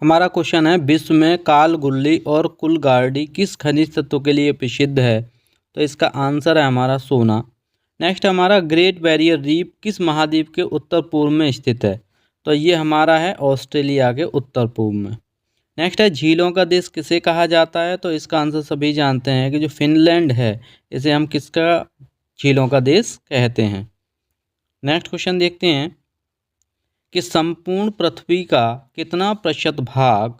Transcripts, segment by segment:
हमारा क्वेश्चन है, विश्व में काल गुल्ली और कुलगार्डी किस खनिज तत्व के लिए प्रसिद्ध है? तो इसका आंसर है हमारा सोना। नेक्स्ट हमारा, ग्रेट बैरियर रीफ किस महाद्वीप के उत्तर पूर्व में स्थित है? तो ये हमारा है ऑस्ट्रेलिया के उत्तर पूर्व में। नेक्स्ट है, झीलों का देश किसे कहा जाता है? तो इसका आंसर सभी जानते हैं कि जो फिनलैंड है, इसे हम किसका झीलों का देश कहते हैं। नेक्स्ट क्वेश्चन देखते हैं कि संपूर्ण पृथ्वी का कितना प्रतिशत भाग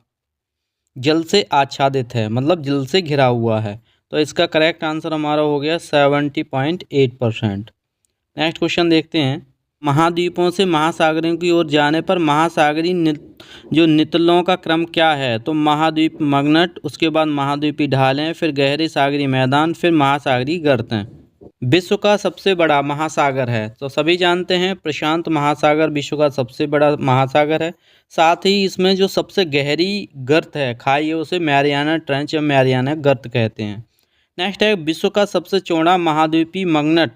जल से आच्छादित है, मतलब जल से घिरा हुआ है? तो इसका करेक्ट आंसर हमारा हो गया 70.8%। नेक्स्ट क्वेश्चन देखते हैं, महाद्वीपों से महासागरों की ओर जाने पर महासागरीय जो नितलों का क्रम क्या है? तो महाद्वीप मगनट, उसके बाद महाद्वीपी ढालें, फिर गहरे सागरीय मैदान, फिर महासागरीय गर्त हैं। विश्व का सबसे बड़ा महासागर है, तो सभी जानते हैं प्रशांत महासागर विश्व का सबसे बड़ा महासागर है। साथ ही इसमें जो सबसे गहरी गर्त है, खाई है, उसे मैरियाना ट्रेंच या मैरियाना गर्त कहते हैं। नेक्स्ट है, विश्व का सबसे चौड़ा महाद्वीपी मगनट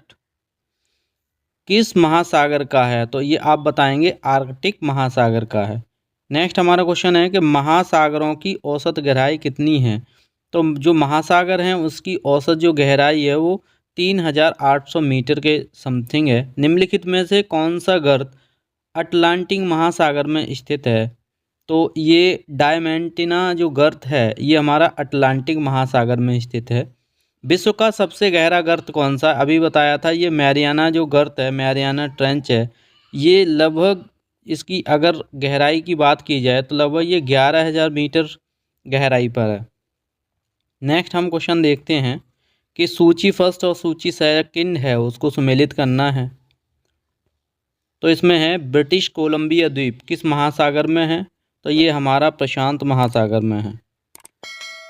किस महासागर का है? तो ये आप बताएंगे आर्कटिक महासागर का है। नेक्स्ट हमारा क्वेश्चन है कि महासागरों की औसत गहराई कितनी है? तो जो महासागर हैं उसकी औसत जो गहराई है वो 3800 मीटर के समथिंग है। निम्नलिखित में से कौन सा गर्त अटलांटिक महासागर में स्थित है? तो ये डायमेंटिना जो गर्त है ये हमारा अटलांटिक महासागर में स्थित है। विश्व का सबसे गहरा गर्त कौन सा? अभी बताया था, ये मैरियाना जो गर्त है, मैरियाना ट्रेंच है, ये लगभग इसकी अगर गहराई की बात की जाए तो लगभग ये 11,000 मीटर गहराई पर है। नेक्स्ट हम क्वेश्चन देखते हैं कि सूची फर्स्ट और सूची सेकंड है उसको सम्मिलित करना है। तो इसमें है ब्रिटिश कोलंबिया द्वीप किस महासागर में है? तो ये हमारा प्रशांत महासागर में है।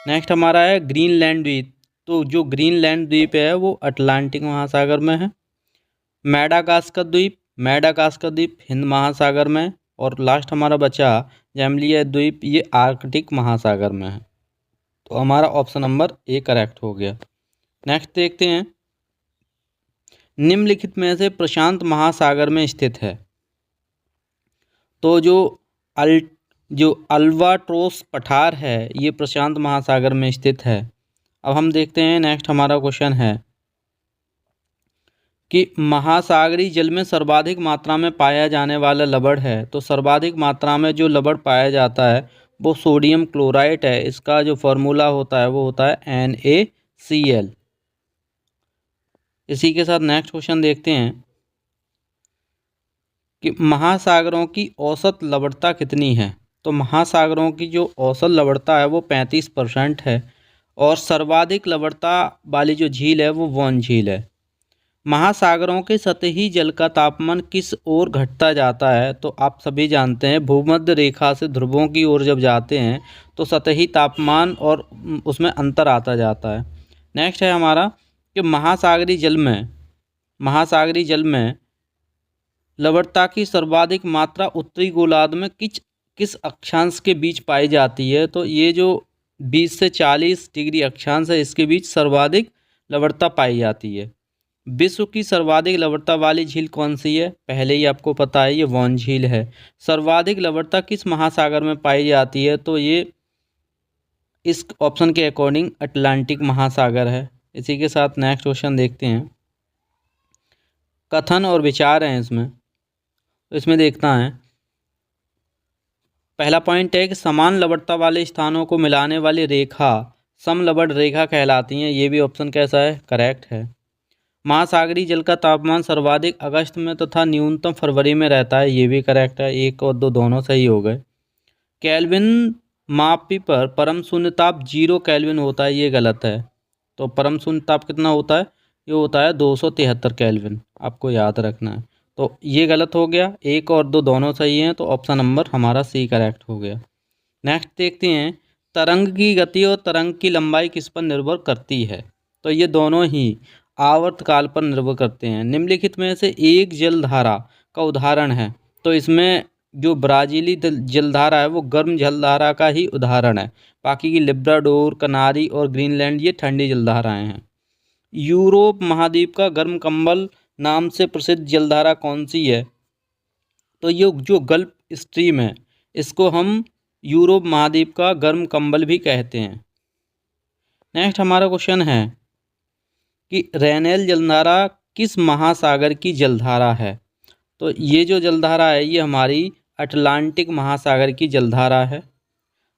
नेक्स्ट हमारा है ग्रीनलैंड द्वीप, तो जो ग्रीनलैंड द्वीप है वो अटलांटिक महासागर में है। मेडागास्कर द्वीप हिंद महासागर में। और लास्ट हमारा बचा जैमलिया द्वीप, ये आर्कटिक महासागर में है। तो हमारा ऑप्शन नंबर ए करेक्ट हो गया। नेक्स्ट देखते हैं, निम्नलिखित में से प्रशांत महासागर में स्थित है? तो जो अल्बाट्रोस पठार है ये प्रशांत महासागर में स्थित है। अब हम देखते हैं, नेक्स्ट हमारा क्वेश्चन है कि महासागरीय जल में सर्वाधिक मात्रा में पाया जाने वाला लवण है। तो सर्वाधिक मात्रा में जो लवण पाया जाता है वो सोडियम क्लोराइड है। इसका जो फॉर्मूला होता है वो होता है NaCl। इसी के साथ नेक्स्ट क्वेश्चन देखते हैं कि महासागरों की औसत लवणता कितनी है? तो महासागरों की जो औसत लवणता है वो 35% है। और सर्वाधिक लवणता वाली जो झील है वो वॉन झील है। महासागरों के सतही जल का तापमान किस ओर घटता जाता है? तो आप सभी जानते हैं भूमध्य रेखा से ध्रुवों की ओर जब जाते हैं तो सतही तापमान और उसमें अंतर आता जाता है। नेक्स्ट है हमारा कि महासागरीय जल में लवणता की सर्वाधिक मात्रा उत्तरी गोलार्ध में किस अक्षांश के बीच पाई जाती है? तो ये जो 20 से 40 डिग्री अक्षांश है इसके बीच सर्वाधिक लवणता पाई जाती है। विश्व की सर्वाधिक लवणता वाली झील कौन सी है? पहले ही आपको पता है, ये वॉन झील है। सर्वाधिक लवणता किस महासागर में पाई जाती है? तो ये इस ऑप्शन के अकॉर्डिंग अटलांटिक महासागर है। इसी के साथ नेक्स्ट क्वेश्चन देखते हैं, कथन और विचार हैं इसमें। तो इसमें देखना है, पहला पॉइंट है कि समान लवणता वाले स्थानों को मिलाने वाली रेखा समलवण रेखा कहलाती हैं। ये भी ऑप्शन कैसा है? करेक्ट है। महासागरीय जल का तापमान सर्वाधिक अगस्त में तथा न्यूनतम फरवरी में रहता है। ये भी करेक्ट है, 1 और 2 दोनों सही हो गए। केल्विन मापी पर परम शून्य ताप 0 केल्विन होता है, ये गलत है। तो परम शून्य ताप कितना होता है? ये होता है 273 केल्विन, आपको याद रखना है। तो ये गलत हो गया, 1 और 2 दोनों सही हैं, तो ऑप्शन नंबर हमारा सी करेक्ट हो गया। नेक्स्ट देखते हैं, तरंग की गति और तरंग की लंबाई किस पर निर्भर करती है? तो ये दोनों ही आवर्तकाल पर निर्भर करते हैं। निम्नलिखित में से एक जलधारा का उदाहरण है। तो इसमें जो ब्राज़ीली जलधारा है वो गर्म जलधारा का ही उदाहरण है। बाकी की लिब्राडोर, कनारी और ग्रीनलैंड ये ठंडी जलधाराएं हैं। यूरोप महाद्वीप का गर्म कंबल नाम से प्रसिद्ध जलधारा कौन सी है? तो ये जो गल्फ स्ट्रीम है इसको हम यूरोप महाद्वीप का गर्म कंबल भी कहते हैं। नेक्स्ट हमारा क्वेश्चन है कि रेनेल जलधारा किस महासागर की जलधारा है। तो ये जो जलधारा है ये हमारी अटलांटिक महासागर की जलधारा है।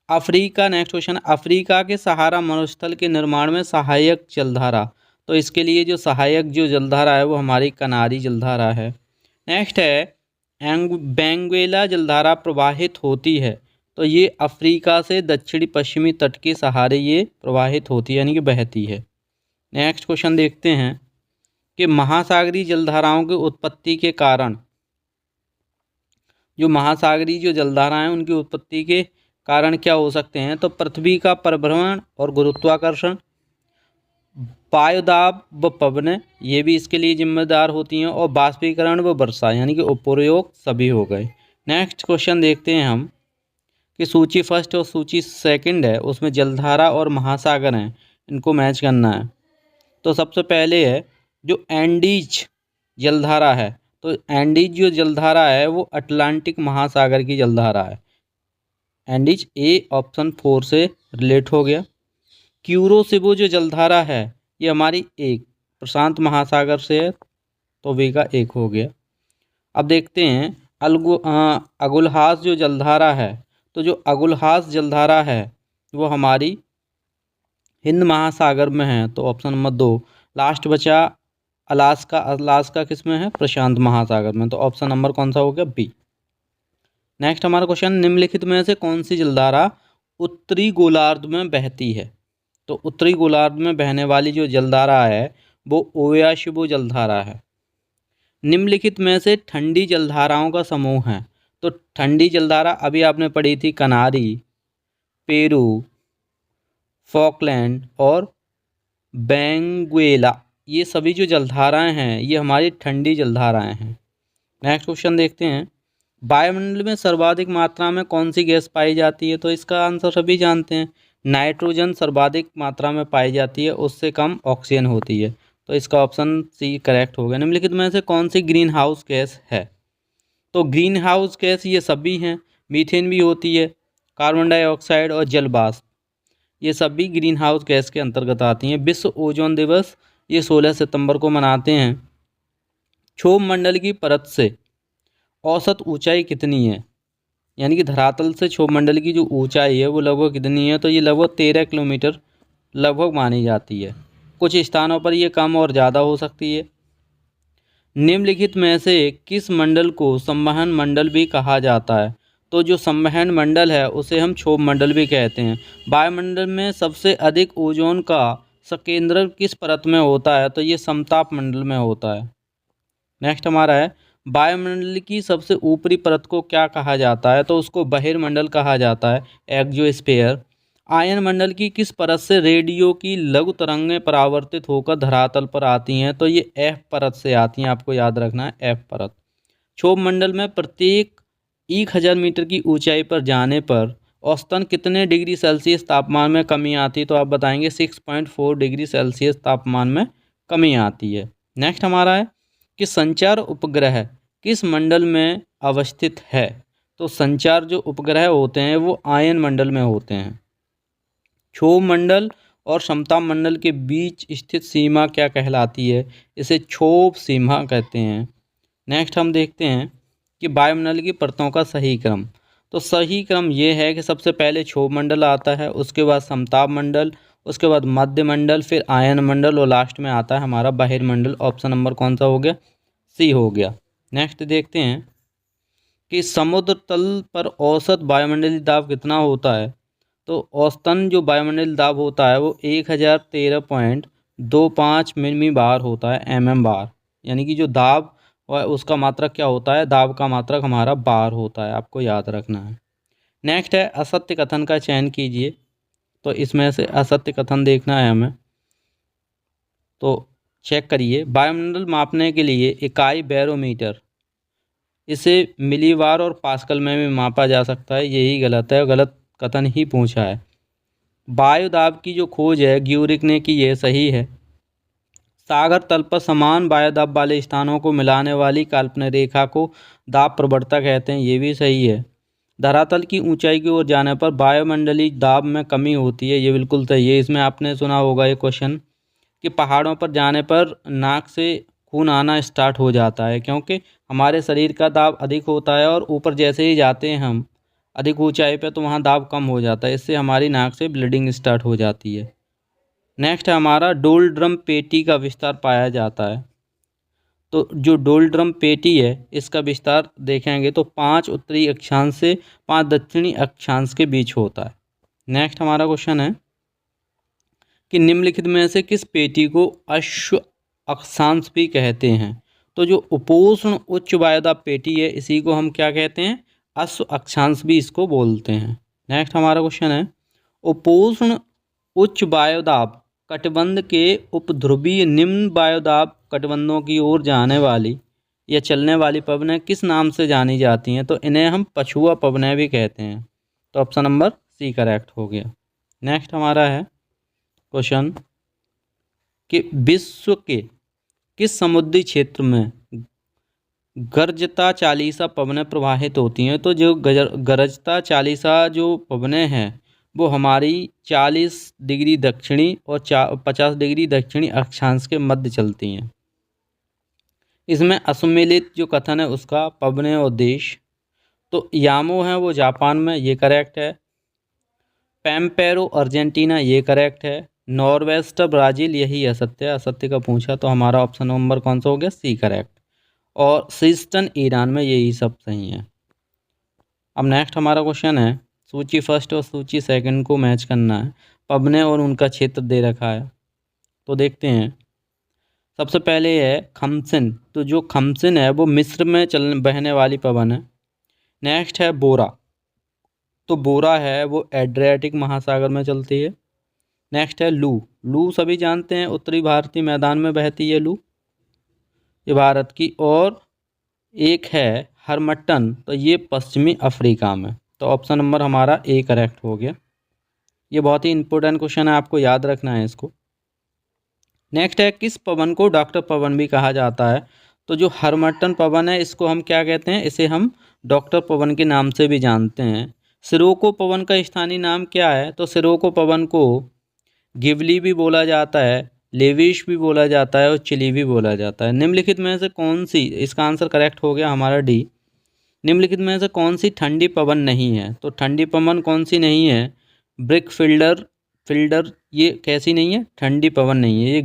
अफ्रीका, नेक्स्ट क्वेश्चन, अफ्रीका के सहारा मरुस्थल के निर्माण में सहायक जलधारा। तो इसके लिए जो सहायक जो जलधारा है वो हमारी कनारी जलधारा है। नेक्स्ट है बेंगुएला जलधारा प्रवाहित होती है। तो ये अफ्रीका से दक्षिणी पश्चिमी तट के सहारे ये प्रवाहित होती है यानी कि बहती है। नेक्स्ट क्वेश्चन देखते हैं कि महासागरीय जलधाराओं की उत्पत्ति के कारण, जो महासागरीय जो जलधाराएं उनकी उत्पत्ति के कारण क्या हो सकते हैं। तो पृथ्वी का परिभ्रमण और गुरुत्वाकर्षण, वायुदाब व पवनें ये भी इसके लिए जिम्मेदार होती हैं, और बाष्पीकरण व वर्षा यानी कि उपरोक्त सभी हो गए। नेक्स्ट क्वेश्चन देखते हैं हम कि सूची फर्स्ट और सूची सेकंड है उसमें जलधारा और महासागर हैं, इनको मैच करना है। तो सबसे पहले है जो एंडीज जलधारा है। तो एंडीज जो जलधारा है वो अटलांटिक महासागर की जलधारा है। एंडीज ए ऑप्शन 4 से रिलेट हो गया। क्यूरोसिबो जो जलधारा है ये हमारी एक प्रशांत महासागर से है, तो वे का एक हो गया। अब देखते हैं अगुलहास जो जलधारा है। तो जो अगुलहास जलधारा है वो हमारी हिंद महासागर में है, तो ऑप्शन नंबर 2 लास्ट बचा। अलास्का, अलास्का किस में है, प्रशांत महासागर में, तो ऑप्शन नंबर कौन सा हो गया, बी। नेक्स्ट हमारा क्वेश्चन, निम्नलिखित में से कौन सी जलधारा उत्तरी गोलार्ध में बहती है। तो उत्तरी गोलार्ध में बहने वाली जो जलधारा है वो ओयाशिबो जलधारा है। निम्नलिखित में से ठंडी जलधाराओं का समूह है। तो ठंडी जलधारा अभी आपने पढ़ी थी कनारी, पेरू, फॉकलैंड और बेंगुएला, ये सभी जो जलधाराएं हैं ये हमारी ठंडी जलधाराएं हैं। नेक्स्ट क्वेश्चन देखते हैं, वायुमंडल में सर्वाधिक मात्रा में कौन सी गैस पाई जाती है। तो इसका आंसर सभी जानते हैं, नाइट्रोजन सर्वाधिक मात्रा में पाई जाती है, उससे कम ऑक्सीजन होती है, तो इसका ऑप्शन सी करेक्ट हो गया। निम्नलिखित में से कौन सी ग्रीन हाउस गैस है। तो ग्रीन हाउस गैस ये सभी हैं, मीथेन भी होती है, कार्बन डाइऑक्साइड और जल वाष्प, ये सभी ग्रीन हाउस गैस के अंतर्गत आती हैं। विश्व ओजोन दिवस ये 16 सितंबर को मनाते हैं। क्षोभ मंडल की परत से औसत ऊंचाई कितनी है, यानी कि धरातल से क्षोभ मंडल की जो ऊंचाई है वो लगभग कितनी है। तो ये लगभग 13 किलोमीटर लगभग मानी जाती है। कुछ स्थानों पर ये कम और ज़्यादा हो सकती है। निम्नलिखित में से किस मंडल को संवहन मंडल भी कहा जाता है। तो जो संवहन मंडल है उसे हम क्षोभ मंडल भी कहते हैं। वायुमंडल में सबसे अधिक ओजोन का संकेंद्रण किस परत में होता है। तो ये समताप मंडल में होता है। नेक्स्ट हमारा है, वायुमंडल की सबसे ऊपरी परत को क्या कहा जाता है। तो उसको बहिर्मंडल कहा जाता है, एक्सोस्फीयर। आयन मंडल की किस परत से रेडियो की लघु तरंगें परावर्तित होकर धरातल पर आती हैं। तो ये एफ परत से आती हैं, आपको याद रखना है, एफ परत। क्षोभ मंडल में प्रत्येक 1000 मीटर की ऊंचाई पर जाने पर औसतन कितने डिग्री सेल्सियस तापमान में कमी आती है। तो आप बताएंगे 6.4 डिग्री सेल्सियस तापमान में कमी आती है। नेक्स्ट हमारा है कि संचार उपग्रह किस मंडल में अवस्थित है। तो संचार जो उपग्रह होते हैं वो आयन मंडल में होते हैं। क्षोभ मंडल और समताप मंडल के बीच स्थित सीमा क्या कहलाती है। इसे क्षोभ सीमा कहते हैं। नेक्स्ट हम देखते हैं कि वायुमंडल की परतों का सही क्रम। तो सही क्रम ये है कि सबसे पहले क्षोभ मंडल आता है, उसके बाद समताप मंडल, उसके बाद मध्य मंडल, फिर आयन मंडल और लास्ट में आता है हमारा बहिर्मंडल। ऑप्शन नंबर कौन सा हो गया, सी हो गया। नेक्स्ट देखते हैं कि समुद्र तल पर औसत वायुमंडलीय दाब कितना होता है। तो औसतन जो वायुमंडलीय दाब होता है वो 1013.25 मिमी बार होता है, mm बार, यानी कि जो दाब उसका मात्रक क्या होता है, दाब का मात्रक हमारा बार होता है, आपको याद रखना है। नेक्स्ट है असत्य कथन का चयन कीजिए। तो इसमें से असत्य कथन देखना है हमें, तो चेक करिए। वायुमंडल मापने के लिए इकाई बैरोमीटर, इसे मिलीबार और पास्कल में भी मापा जा सकता है, यही गलत है, गलत कथन ही पूछा है। वायु दाब की जो खोज है ग्यूरिक ने की, ये सही है। सागर तल पर समान वायु दाब वाले स्थानों को मिलाने वाली काल्पनिक रेखा को दाब प्रवणता कहते हैं, ये भी सही है। धरातल की ऊंचाई की ओर जाने पर वायुमंडलीय दाब में कमी होती है, ये बिल्कुल सही है। इसमें आपने सुना होगा ये क्वेश्चन कि पहाड़ों पर जाने पर नाक से खून आना स्टार्ट हो जाता है, क्योंकि हमारे शरीर का दाब अधिक होता है और ऊपर जैसे ही जाते हैं हम अधिक ऊंचाई पे तो वहाँ दाब कम हो जाता है, इससे हमारी नाक से ब्लीडिंग स्टार्ट हो जाती है। नेक्स्ट है हमारा डोलड्रम पेटी का विस्तार पाया जाता है। तो जो डोलड्रम पेटी है इसका विस्तार देखेंगे तो 5 उत्तरी अक्षांश से 5 दक्षिणी अक्षांश के बीच होता है। नेक्स्ट हमारा क्वेश्चन है कि निम्नलिखित में से किस पेटी को अश्व अक्षांश भी कहते हैं। तो जो उपोष्ण उच्च वायुदाब पेटी है इसी को हम क्या कहते हैं, अश्व अक्षांश भी इसको बोलते हैं। नेक्स्ट हमारा क्वेश्चन है उपोष्ण उच्च वायुदाब कटिबंध के उपध्रुवीय निम्न वायुदाब कटिबंधों की ओर जाने वाली या चलने वाली पवनें किस नाम से जानी जाती हैं। तो इन्हें हम पछुआ पवनें भी कहते हैं। तो ऑप्शन नंबर सी करेक्ट हो गया। नेक्स्ट हमारा है क्वेश्चन कि विश्व के किस समुद्री क्षेत्र में गरजता चालीसा पवनें प्रवाहित होती हैं। तो जो गरजता चालीसा जो पवनें हैं वो हमारी 40 डिग्री दक्षिणी और 50 डिग्री दक्षिणी अक्षांश के मध्य चलती हैं। इसमें असम्मिलित जो कथन है उसका पवनें और देश, तो यामो है वो जापान में, ये करेक्ट है। पैम्पेरो अर्जेंटीना, ये करेक्ट है। नॉर्वेस्टर ब्राज़ील, यही असत्य है। असत्य का पूछा तो हमारा ऑप्शन नंबर कौन सा हो गया, सी करेक्ट। और सिस्टन ईरान में, यही सब सही है। अब नेक्स्ट हमारा क्वेश्चन है सूची फर्स्ट और सूची सेकंड को मैच करना है। पवनें और उनका क्षेत्र दे रखा है तो देखते हैं। सबसे पहले है खमसिन, तो जो खमसिन है वो मिस्र में बहने वाली पवन है। नेक्स्ट है बोरा, तो बोरा है वो एड्रियाटिक महासागर में चलती है। नेक्स्ट है लू, लू सभी जानते हैं उत्तरी भारतीय मैदान में बहती है लू, ये भारत की। और एक है हरमट्टन, तो ये पश्चिमी अफ्रीका में। तो ऑप्शन नंबर हमारा ए करेक्ट हो गया। ये बहुत ही इंपॉर्टेंट क्वेश्चन है, आपको याद रखना है इसको। नेक्स्ट है किस पवन को डॉक्टर पवन भी कहा जाता है। तो जो हरमट्टन पवन है इसको हम क्या कहते हैं, इसे हम डॉक्टर पवन के नाम से भी जानते हैं। सिरोको पवन का स्थानीय नाम क्या है। तो सिरोको पवन को गिबली भी बोला जाता है, लेविश भी बोला जाता है और चिली भी बोला जाता है। निम्नलिखित में से कौन सी, इसका आंसर करेक्ट हो गया हमारा डी। निम्नलिखित में से कौन सी ठंडी पवन नहीं है। तो ठंडी पवन कौन सी नहीं है, ब्रिक फिल्डर, ये कैसी नहीं है, ठंडी पवन नहीं है, ये